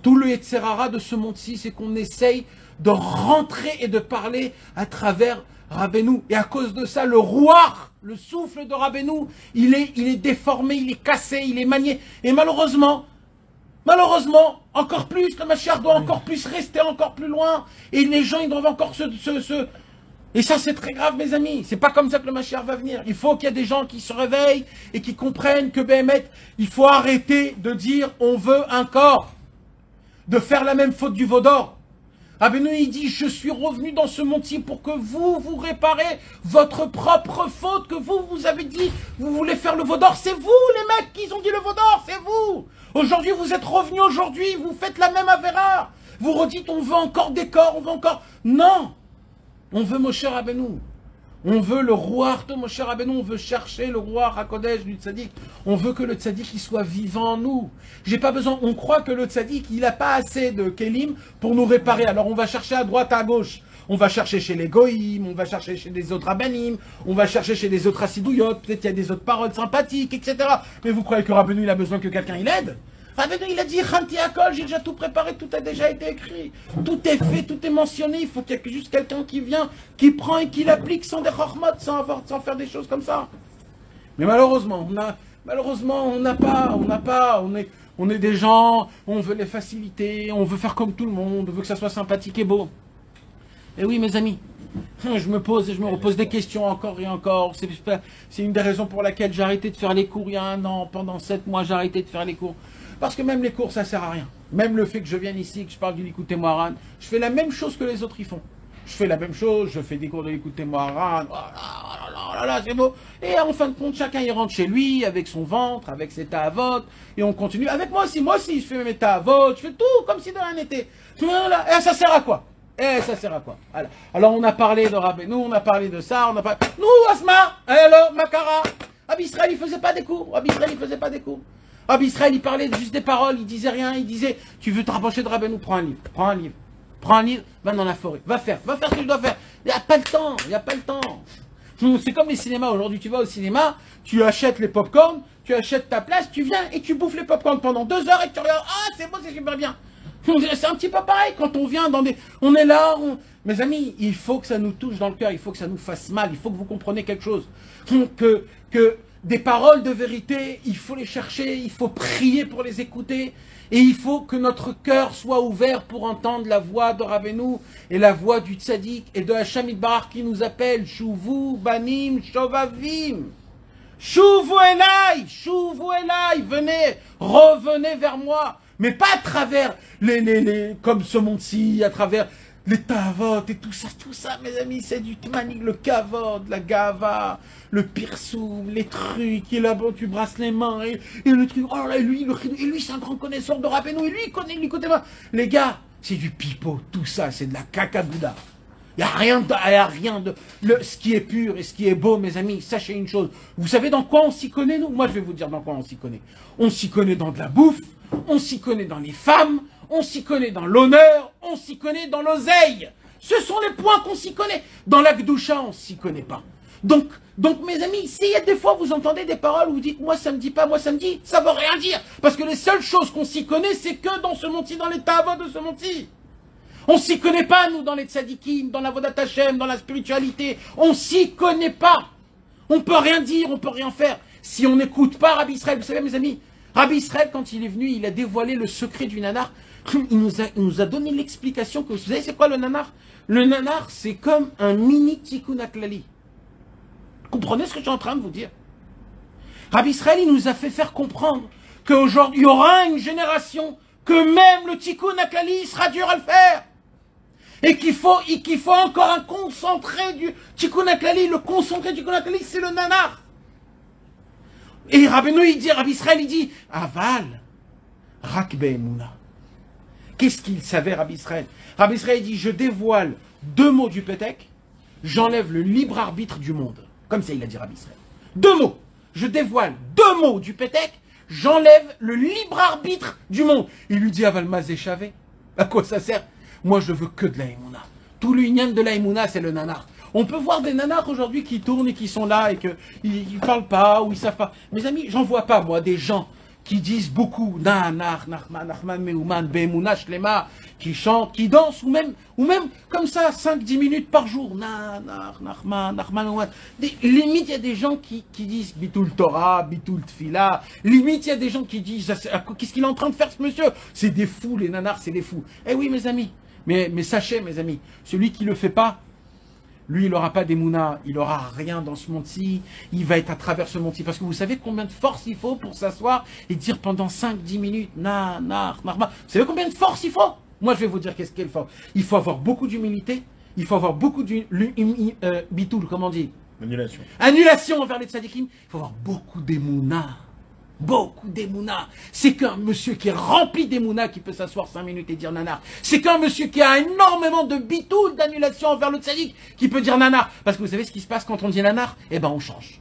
Tout le Yetzerara de ce monde-ci, c'est qu'on essaye de rentrer et de parler à travers Rabbeinu. Et à cause de ça, le roi, le souffle de Rabbeinu, il est déformé, il est cassé, il est manié. Et malheureusement, encore plus, le Mashiach doit encore plus rester encore plus loin. Et les gens, ils doivent encore Et ça, c'est très grave, mes amis. C'est pas comme ça que le Mashiach va venir. Il faut qu'il y ait des gens qui se réveillent et qui comprennent que, il faut arrêter de dire on veut un corps. De faire la même faute du veau d'or. Rabbeinu, il dit, je suis revenu dans ce monde-ci pour que vous réparez votre propre faute, que vous avez dit, vous voulez faire le veau d'or. C'est vous, les mecs, qui ont dit le veau d'or, c'est vous. Aujourd'hui, vous êtes revenus aujourd'hui, vous faites la même avéra. Vous redites, on veut encore des corps, on veut encore... Non. On veut Moshe Rabbeinu. On veut le roi de Moshe Rabbeinu, on veut chercher le roi HaKodesh du tzaddik. On veut que le tzaddik il soit vivant en nous. J'ai pas besoin, on croit que le tzaddik il n'a pas assez de kelim pour nous réparer. Alors on va chercher à droite, à gauche. On va chercher chez les goïm, on va chercher chez les autres rabbanim, on va chercher chez les autres assidouyot, peut-être il y a des autres paroles sympathiques, etc. Mais vous croyez que Rabbeinu il a besoin que quelqu'un il aide? Rabbeinu il a dit, Khanti Akol, j'ai déjà tout préparé, tout a déjà été écrit. Tout est fait, tout est mentionné. Il faut qu'il y ait juste quelqu'un qui vient, qui prend et qui l'applique sans des chormot, sans faire des choses comme ça. Mais malheureusement, on est des gens, on veut les faciliter, on veut faire comme tout le monde, on veut que ça soit sympathique et beau. Et oui, mes amis, je me pose et je me repose des questions encore et encore. C'est une des raisons pour laquelle j'ai arrêté de faire les cours il y a 1 an. Pendant 7 mois, j'ai arrêté de faire les cours. Parce que même les cours, ça sert à rien. Même le fait que je vienne ici, que je parle du Likutei Moharan, je fais la même chose que les autres y font. Je fais la même chose, je fais des cours de Likutei Moharan, oh là là, c'est beau. Et en fin de compte, chacun il rentre chez lui, avec son ventre, avec ses ta'avot, et on continue. Avec moi aussi, je fais mes ta'avot, je fais tout comme si de rien n'était. Voilà. Et ça sert à quoi? Voilà. Alors on a parlé de Rabbeinu, on a parlé de ça, on a parlé... Nous, Asma, hello, Makara. Rabbi Israël, il faisait pas des cours. Rabbi Israël, il parlait juste des paroles, il disait rien, il disait, tu veux te rapprocher de Rabbeinu, prends un livre, va dans la forêt, va faire ce que tu dois faire. Il n'y a pas le temps. C'est comme les cinémas aujourd'hui, tu vas au cinéma, tu achètes les pop-corn, tu achètes ta place, tu viens et tu bouffes les pop-corn pendant 2 heures et tu regardes, c'est beau, c'est super bien. C'est un petit peu pareil quand on vient dans des... On est là, mes amis, il faut que ça nous touche dans le cœur, il faut que ça nous fasse mal, il faut que vous compreniez quelque chose. Que des paroles de vérité, il faut les chercher, il faut prier pour les écouter, et il faut que notre cœur soit ouvert pour entendre la voix de Rabbeinu et la voix du tzaddik et de Hacham Itbarach qui nous appelle Shuvu Banim Shovavim. Shuvu Elai, venez, revenez vers moi. Mais pas à travers comme ce monde-ci, à travers les ta'avot et tout ça, mes amis, c'est du tmanik, le kavod, la gava, le pirsoum, les trucs, et là-bas tu brasses les mains, et le truc, oh là, lui c'est un grand connaisseur de Rabbeinu, et lui il connaît, les gars, c'est du pipeau, tout ça, c'est de la cacabouda. Il n'y a rien de... ce qui est pur et ce qui est beau, mes amis, sachez une chose. Vous savez dans quoi on s'y connaît, nous? Moi, je vais vous dire dans quoi on s'y connaît. On s'y connaît dans de la bouffe, on s'y connaît dans les femmes, on s'y connaît dans l'honneur, on s'y connaît dans l'oseille. Ce sont les points qu'on s'y connaît. Dans la Gdoucha, on s'y connaît pas. Donc, mes amis, s'il y a des fois vous entendez des paroles où vous dites « moi ça me dit pas, moi ça me dit », ça veut rien dire. Parce que les seules choses qu'on s'y connaît, c'est que dans ce monde-ci, dans les ta'avot de ce monde-ci. On s'y connaît pas, nous, dans les tzadikim, dans la Vodat Hashem, dans la spiritualité. On s'y connaît pas. On peut rien dire, on peut rien faire. Si on n'écoute pas Rabbi Israël, vous savez, mes amis, Rabbi Israël, quand il est venu, il a dévoilé le secret du nanar. Il nous a donné l'explication que, vous savez, c'est quoi le nanar? Le nanar, c'est comme un mini tikkun haklali. Comprenez ce que je suis en train de vous dire? Rabbi Israël, il nous a fait faire comprendre qu'aujourd'hui, il y aura une génération que même le tikkun haklali sera dur à le faire. Et qu'il faut encore un concentré du tikkun haklali. Le concentré du tikkun haklali, c'est le nanar. Et Rabbi Israël, il dit, Aval, rak be'emuna. Qu'est-ce qu'il savait, Rabbi Israël? Rabbi Israël dit, je dévoile 2 mots du Pétek, j'enlève le libre arbitre du monde. Comme ça, il a dit Rabbi Israël. 2 mots. Je dévoile 2 mots du Pétek, j'enlève le libre arbitre du monde. Il lui dit, Aval mazé chavé. À quoi ça sert? Moi, je veux que de la Emouna. Tout l'union de la Emouna, c'est le nanar. On peut voir des nanars aujourd'hui qui tournent et qui sont là et qu'ils ne parlent pas ou ils ne savent pas. Mes amis, j'en vois pas, moi, des gens qui disent beaucoup, nanar, nachman, nachman, meuman, bemouna, shlema, qui chantent, qui dansent, ou même comme ça, 5-10 minutes par jour, nanar, nachman, nachman, meuman. Limite, il y a des gens qui disent bitul Torah, bitul Tfila. Limite, il y a des gens qui disent, qu'est-ce qu'il est en train de faire ce monsieur? C'est des fous, les nanars, c'est des fous. Eh oui, mes amis, mais sachez, mes amis, celui qui le fait pas, lui, il n'aura pas d'émouna, il n'aura rien dans ce monde-ci, il va être à travers ce monde-ci. Parce que vous savez combien de force il faut pour s'asseoir et dire pendant 5-10 minutes, nanar, narma. Vous savez combien de force il faut? Moi, je vais vous dire qu'est-ce qu'il faut. Il faut avoir beaucoup d'humilité, il faut avoir beaucoup de bitoul, comment on dit? Annulation. Annulation envers les tzadikim, il faut avoir beaucoup d'émouna. Beaucoup d'émouna. C'est qu'un monsieur qui est rempli d'émouna qui peut s'asseoir 5 minutes et dire nanar. C'est qu'un monsieur qui a énormément de bitoul, d'annulation envers le tzadik qui peut dire nanar. Parce que vous savez ce qui se passe quand on dit nanar? Eh ben on change.